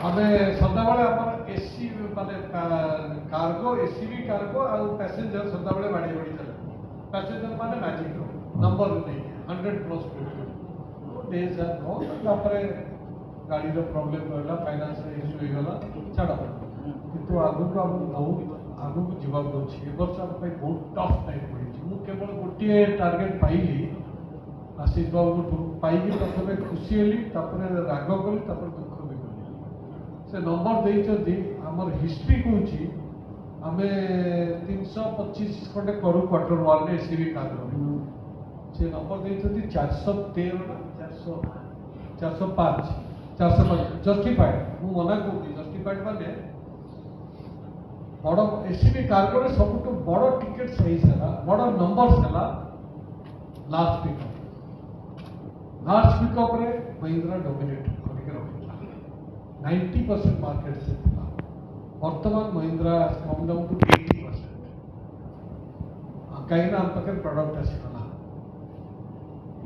ଆମେ ସଦାବେଳେ ଆମର ଏସି ମାନେ କାର୍ଗୋ ଏସିବି କାର୍ଗୋ ଆଉ ପ୍ୟାସେଞ୍ଜର ସଦାବେଳେ ବାଡ଼ି ବାଡ଼ି ଚାଲେ। ପ୍ୟାସେଞ୍ଜର ମାନେ ମ୍ୟାଜିକ୍ର ନମ୍ବର ନେଇ 100+ ଡେଜ୍ ତାପରେ ଗାଡ଼ିର ପ୍ରୋବ୍ଲେମ୍ ରହିଲା, ଫାଇନାନ୍ସ ଇସ୍ୟୁ ହେଇଗଲା, ଛାଡ଼। କିନ୍ତୁ ଆଗକୁ ଆମକୁ ବହୁତ ଆଗକୁ ଯିବାକୁ ଅଛି। ଏ ବର୍ଷ ଆମ ପାଇଁ ବହୁତ ଟଫ୍ ଟାଇମ୍ ପଡ଼ିଛି। ମୁଁ କେବଳ ଗୋଟିଏ ଟାର୍ଗେଟ୍ ପାଇଲି ଆଶିଷ ବାବୁଠୁ, ପାଇକି ପ୍ରଥମେ ଖୁସି ହେଲି, ତାପରେ ରାଗ କଲି, ତାପରେ ଦୁଃଖ ବି କଲି। ସେ ନମ୍ବର ଦେଇଛନ୍ତି, ଆମର ହିଷ୍ଟ୍ରି କହୁଛି ଆମେ 325 ଖଣ୍ଡେ କରୁ Q1 ଏସିବି କାର୍ଗୋ। ସେ ନମ୍ବର ଦେଇଛନ୍ତି 413 ନା 405 ଜଷ୍ଟିଫାଏଡ୍। ମୁଁ ମନା କରୁଛି, ଜଷ୍ଟିଫାଏଡ୍ ମାନେ ବଡ଼ ଏସିବି କାର୍ଗୋରେ ସବୁଠୁ ବଡ଼ ଟିକେଟ୍ ସାଇଜ୍ ହେଲା, ବଡ଼ ନମ୍ବର ହେଲା ଲାର୍ଜ ପିକଅପ୍। लार्ज पिकअप रे महिंद्रा डोमिनेट करके रखिला 90% मार्केट से था। वर्तमान महिंद्रा कम डाउन टू 80%। कहीं ना हम पाखे प्रोडक्ट आसीगला,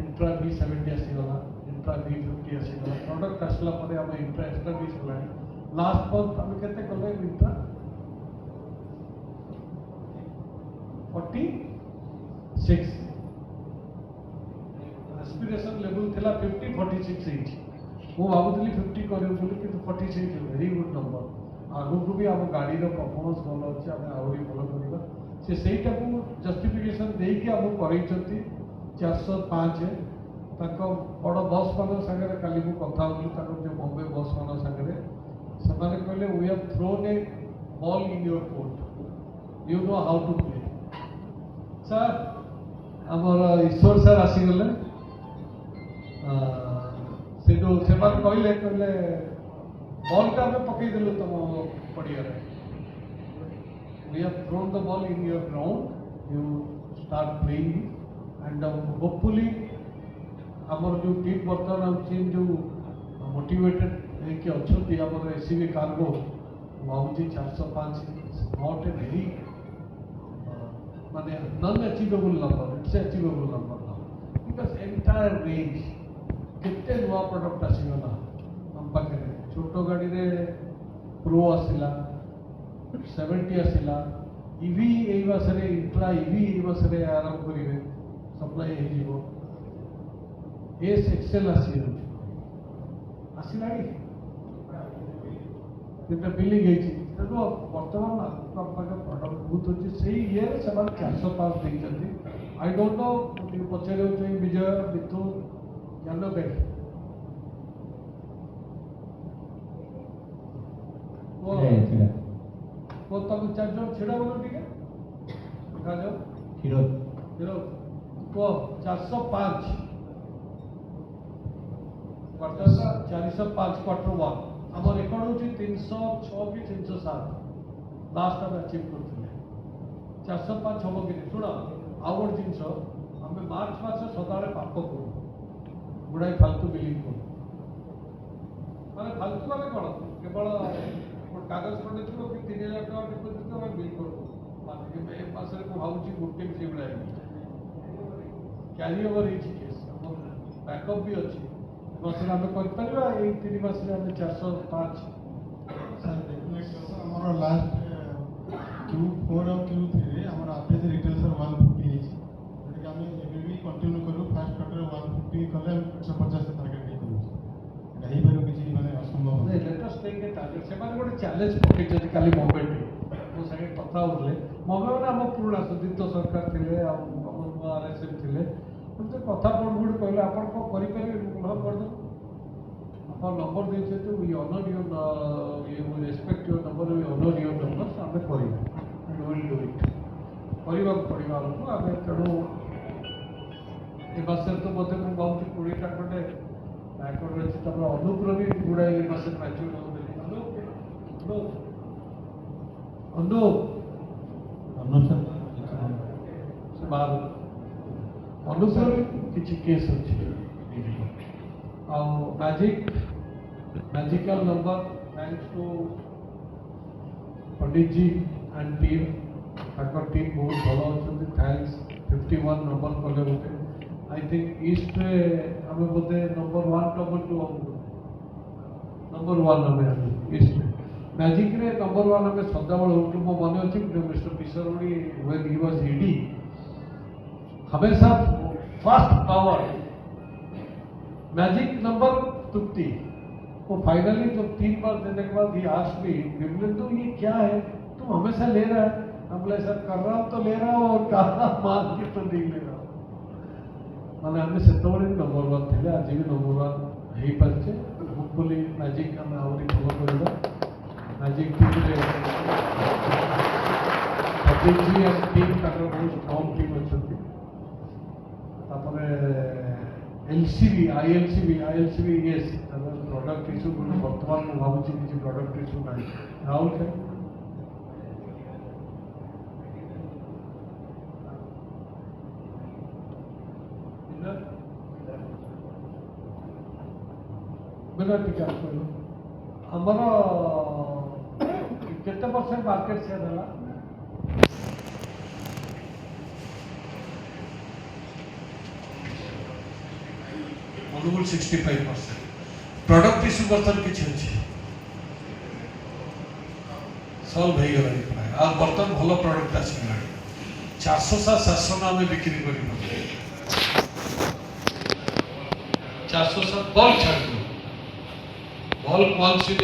इंट्रा V70 आसीगला, इंट्रा V50 आसीगला। प्रोडक्ट आसला परे हम इंट्रा एक्स्ट्रा भी चला। लास्ट मंथ हम केते कले इंट्रा 46 एस्पिरेशन लेवल थिला 50 46 एज। वो भाबुतली 50 करियो बोली कि 46 वेरी गुड नंबर। आगु को भी हम गाड़ी रो परफॉर्मेंस भलो अछि, हम आउरी भलो करबा। से सेटा को जस्टिफिकेशन देई कि हम करई छथि 405 ताको बड़ बॉस मानो संगे काली को कथा होली, ताको जे बॉम्बे बॉस मानो संगे से माने कहले we have thrown a ball in your court, you know how to play. Sir हमर ईश्वर सर आसी गले, से जो सेमान कहले बॉल का हमें पकई देलु तुम पड़िया रे। We have thrown the ball in your ground, you start playing and hopefully हमर जो टीम वर्तमान टीम जो मोटिवेटेड है कि अच्छी हमर एसीबी कार्गो भावुची 405 नॉट ए वेरी माने non achievable number, it's achievable number because entire range केते नुआ प्रोडक्ट आसीगला हम पाखे। छोटो गाड़ी रे प्रो आसिला, 70 आसिला, ईवी एई मासरे इंट्रा ईवी एई मासरे आरंभ करिवे, सप्लाई हे जीवो। एस एक्सेल आसिलानी कितना बिलिंग है तेणु बर्तमान आम पाखे प्रडक्ट बहुत अच्छे से ये 405 देते। आई डोंट नो पचारे विजय मिथुन जान कहीं तुम 4 जन छिड़ा बोलो टे देखा जाओ हिरो हिरो कह 405 405 Q1 आम रेकर्ड हूँ 306 कि 307 लास्ट आम अचीव करते 405 हम कि शुण आउ गोटे जिन आम मार्च मास सदा पाप करूँ गुड़ाई फालतू बिलिंग करूँ माने फालतू माने कौन केवल कागज खंडे थी कि 3000 टका डिपोजिट तो बिल करूँ ए मास भावी गोटे से भाई क्यारी ओवर केस बैकअप भी अच्छी मास आम कर 3 मास 405 हमारा लास्ट Q4 और Q3 रे हमारा एवरेज रिटेल सर 150 है जोटा कि हमें एबे भी कंटिन्यू करू। फर्स्ट क्वार्टर 150 कले 150 से टारगेट नहीं करू। एही पर किछि माने असंभव नहीं let us take a target से माने गोटे चैलेंज पके जति काली मोमेंट मो संगे कथा होले मोमे माने हम पुराना सुदीप्त सरकार थिले हम आरएसएम थिले तो कथा पड़ गुड कहले आपण को करि परिबे हम कर दो अपन नंबर देते तो वी ऑनर योर ये we respect your number, we honour your number आम कर विल डू इट करवा पड़ा आमको आम तेणु ए मास तो बोधे मुझे बहुत 20टा खंडे बैकवर्ड अच्छी तब अनुप्र भी गुड़ाई मास मैच्योर अनुप्र किसी केस अच्छे magical number thanks to Pandit ji and team team बहुत भल अच्छा थैंक्स 51 नंबर कले बोधे आई थिंक ईस्ट आम बोधे नंबर 1 नंबर 2 नंबर 1 आम मैजिक रे नंबर 1 में सदाबल होटल मो मन अछि mister Pisharody when he was ED हमेशा फर्स्ट पावर मैजिक नंबर 50 वो फाइनली तो 3 बार देने के बाद ही आस्क्ड मी विमलेंदु ये क्या है तुम हमेशा ले रहा है हम बोले सर कर रहा हूँ तो ले रहा हूँ और कहा मान के तो नहीं ले रहा हूँ मैंने हमें से नंबर 1 थे आज भी नंबर 1 है पारे होपफुली मैजिक हम आहरी फॉलो करवा मैजिक टीम टीम बहुत कम टीम अच्छा एलसीबी आईएलसीबी यस प्रोडक्ट इश्यू बर्तमान मैं भावुँ किसी प्रोडक्ट इश्यू ना राहुल खेल बिना टीका आमर केते परसेंट मार्केट शेयर है अनुकूल 65% प्रोडक्ट इश्यू बर्तन किसी अच्छी सल्व हो गला प्राय आ बर्तन भल प्रोडक्ट आसगला 400 आम बिक्री कर 400 बल्क छाड़ bulk once in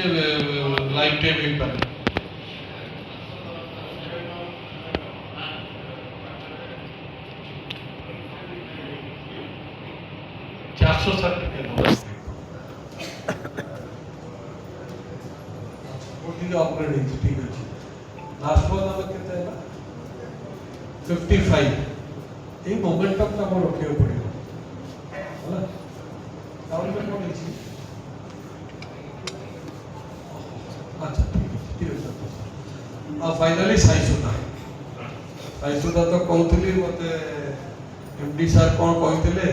life time हो पारे अपग्रेड ठीक अच्छे लास्ट वन आम के 55 ये मोमेंटम को आम रखा पड़ो अच्छा ठीक है फाइनाली साईसुदा तो कहते मत एमडी सार कौन कहते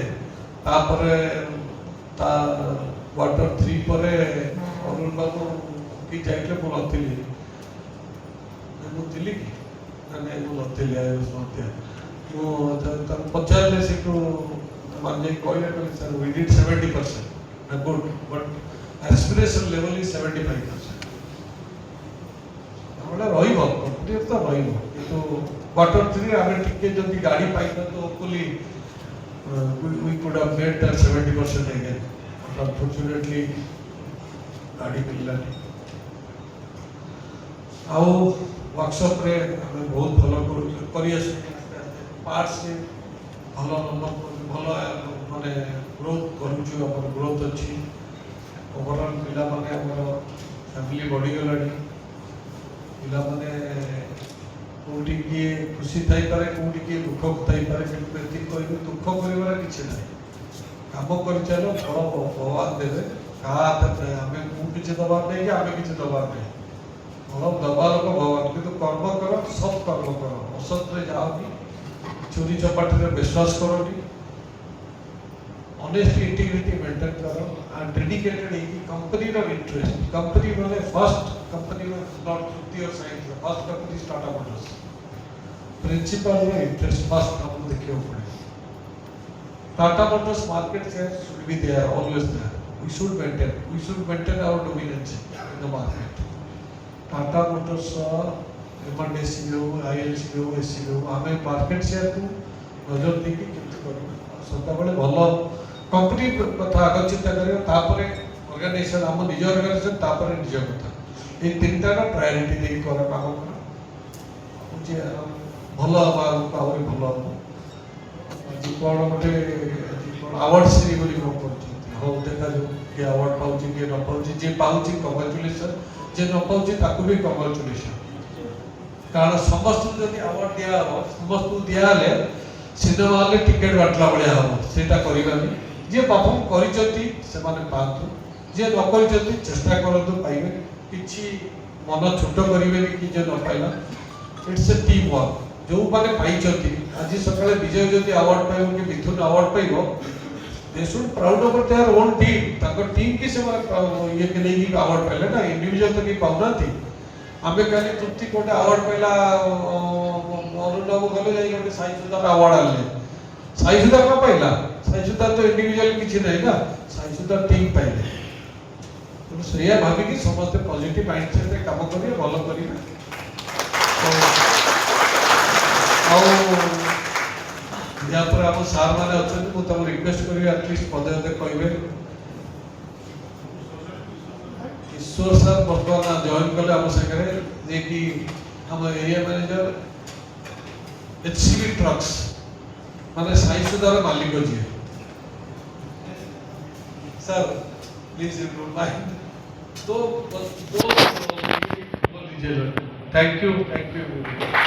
क्वार्टर 3 पर अरुण बाबू कि जाइले मु नथिली मु थिली कि ना मु नथिली आय समते मु त पचारले से को माने कहले sir we did 70% good but aspiration level is 75% हमरा रहिबो कंप्लीट तो रहिबो किंतु क्वार्टर 3 आमे टिके जदी गाड़ी पाइना तो hopefully we could have made that 70% again but unfortunately गाड़ी मिललानी आउ वर्कशॉप रे हमें बहुत भलो करियस पार्ट्स से भलो भलो माने ग्रोथ करूछु अपन ग्रोथ अछि ओवरऑल पिला माने हमर फैमिली बढ़ी गलानी पिला माने कोटी की खुशी थाई पारे कोटी की दुख थाई पारे किंतु एति कोई दुख करिवार किछि नै काम कर चलो बड़ भगवान देवे का हमें को किछि दबाव नै कि हमें किछि दबाव नै भगवान दबा लोक भगवान किंतु कर्म करो सब कर्म करो असत रे जाओगी चोरी चपाटी रे विश्वास करोनी ऑनेस्टी इंटीग्रिटी मेंटेन करो एंड डेडिकेटेड है कि कंपनी रो इंटरेस्ट कंपनी माने फर्स्ट कंपनी में नॉट तृतीय side first company Tata Motors principal रो इंटरेस्ट फर्स्ट हम देखियो पड़े Tata Motors market share should be there always there we should maintain our dominance in the market Tata Motors MRDC हो ILC हो SC हो हमें मार्केट शेयर को नजर देखी केमती करबा सदा बेले भलो कंपनी कथा आगे चिंता करियो तापरे ऑर्गेनाइजेशन हम निज ऑर्गेनाइजेशन तापरे निज कथा ए तीनटा का प्रायोरिटी देई कर काम कर जे भलो आउरी भलो जी कोन गोटे अवार्ड सेरेमनी को करछि हो देखा जो के अवार्ड पाउछि के न पाउछि जे पाउछि कांग्रेचुलेशन जे न पाउछि ताकू भी कांग्रेचुलेशन कारण समस्त जदि अवार्ड दिया हो समस्त दिया ले सिनेमा हॉल टिकट बाटला बढिया हो सेटा करिबानी जे परफॉर्म करिचती से माने पातु जे न करिचती चेष्टा करतु पाइबे किछि मन छोट करिवे कि जे न पाइला इट्स अ टीम वर्क जो माने पाइचती आज सकाळे विजय जदि अवार्ड पाइबो कि मिथुन अवार्ड पाइबो they should proud of their own team ताको टीम की से ये के नहीं अवार्ड पाइले ना इंडिविजुअल तो की पाउना थी आमे खाली तृप्ति कोटे अवार्ड पाइला अरुण बाबू गले जाई गोटे साई सुधार अवार्ड आले साई सुधार का पाइला साई सुधार तो इंडिविजुअल किछि नहीं ना साई सुधार टीम पाइले तो ସେଇଆ ଭାବିକି ସମସ୍ତେ ପଜିଟିଭ ମାଇଣ୍ଡସେଟ୍ରେ କାମ କରିବେ, ଭଲ କରିବେ। ଆଉ ୟା ପରେ ଆମ ସାର୍ ମାନେ ଅଛନ୍ତି, ମୁଁ ତାଙ୍କୁ ରିକ୍ୱେଷ୍ଟ କରିବି ଆଟଲିଷ୍ଟ ପଦେ ଅଧେ କହିବେ। ଈଶ୍ୱର ସାର୍ ବର୍ତ୍ତମାନ ଜଏନ୍ କଲେ ଆମ ସାଙ୍ଗରେ, ଯିଏକି ଆମ ଏରିଆ ମ୍ୟାନେଜର HCV ଟ୍ରକ୍ସ ମାନେ ସାଇ ସୁଧାର ମାଲିକ ଯିଏ। सर प्लीज इम्प्रूव माइंड दो दीजिए। Thank you.